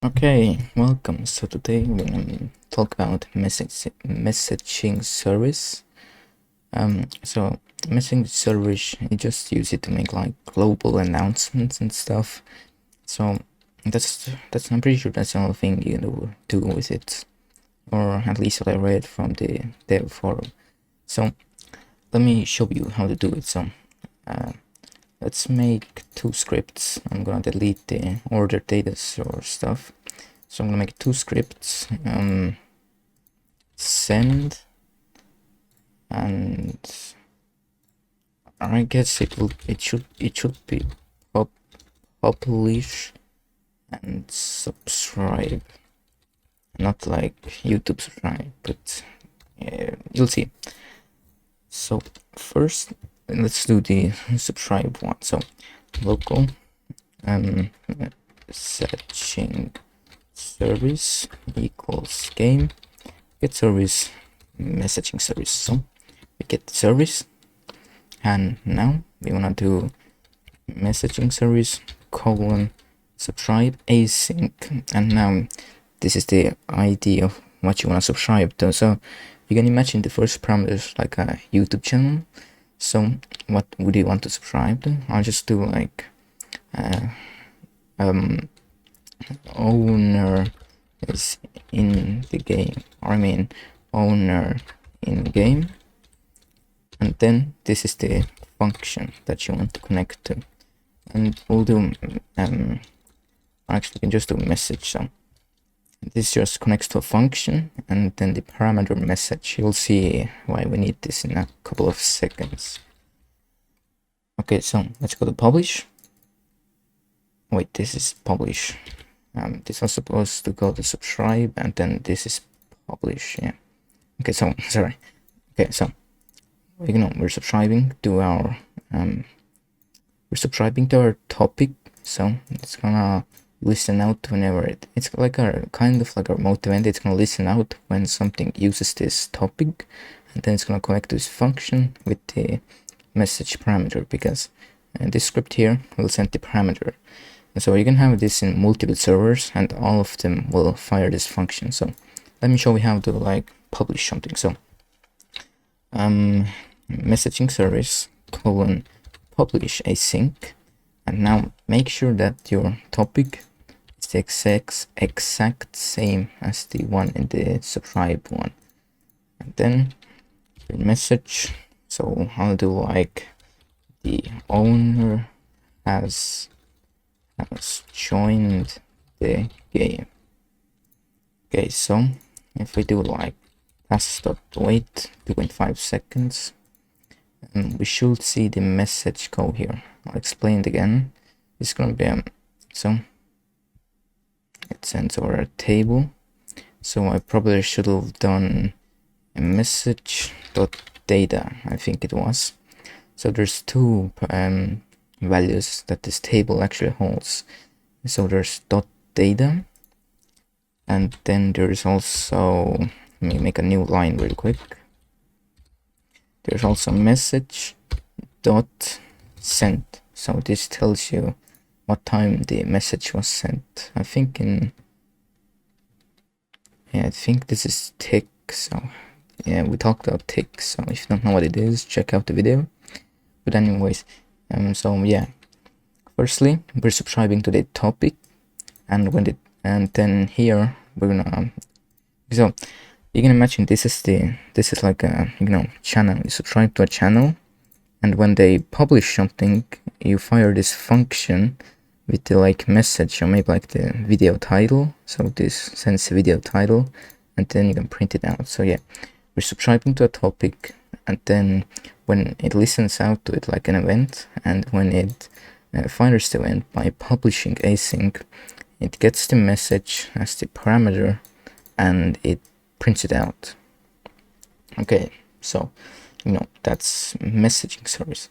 Okay, welcome. So today we're gonna talk about messaging service. So messaging service, you just use it to make like global announcements and stuff. So that's I'm pretty sure that's the only thing you do with it, or at least what I read from the dev forum. So let me show you how to do it. So let's make two scripts. I'm gonna delete the order data source stuff. So I'm gonna make two scripts, send, and I guess it should be publish and subscribe, not like YouTube subscribe, but you'll see. So first, let's do the subscribe one. So local messaging service equals game get service messaging service. So we get service, and now we wanna do messaging service colon subscribe async, and now this is the ID of what you wanna subscribe to. So you can imagine the first parameter is like a YouTube channel. So what would you want to subscribe to? I'll just do like owner is in the game, or I mean owner in the game, and then this is the function that you want to connect to, and we'll do actually we can just do message. So this just connects to a function, and then the parameter message. You'll see why we need this in a couple of seconds. Okay, so let's go to publish. Wait, this is publish. This was supposed to go to subscribe, and then this is publish. Yeah. Okay, so sorry. Okay, so we're subscribing to our topic. So it's gonna listen out whenever it's like a kind of like a remote event. It's gonna listen out when something uses this topic, and then it's gonna connect to this function with the message parameter, because this script here will send the parameter. And so you can have this in multiple servers, and all of them will fire this function. So let me show you how to like publish something. So messaging service colon publish async, and now make sure that your topic is the exact same as the one in the subscribe one, and then your message. So I'll do like the owner has joined the game. Okay, so if we do like pass.wait 2.5 seconds, we should see the message go here. I'll explain it again. It's gonna be so it sends over a table. So I probably should have done a message.data, I think it was. So there's two values that this table actually holds. So there's .data, and then there's also, let me make a new line real quick. There's also message.sent. So this tells you what time the message was sent. I think this is tick. So yeah, we talked about tick. So if you don't know what it is, check out the video. But anyways, so yeah, firstly we're subscribing to the topic, and then here we're gonna, so you can imagine this is like a channel. You subscribe to a channel, and when they publish something, you fire this function with the like message, or maybe like the video title. So this sends the video title, and then you can print it out. So yeah, we're subscribing to a topic, and then when it listens out to it like an event, and when it fires the event by publishing async, it gets the message as the parameter, and it prints it out. Okay, so that's messaging service.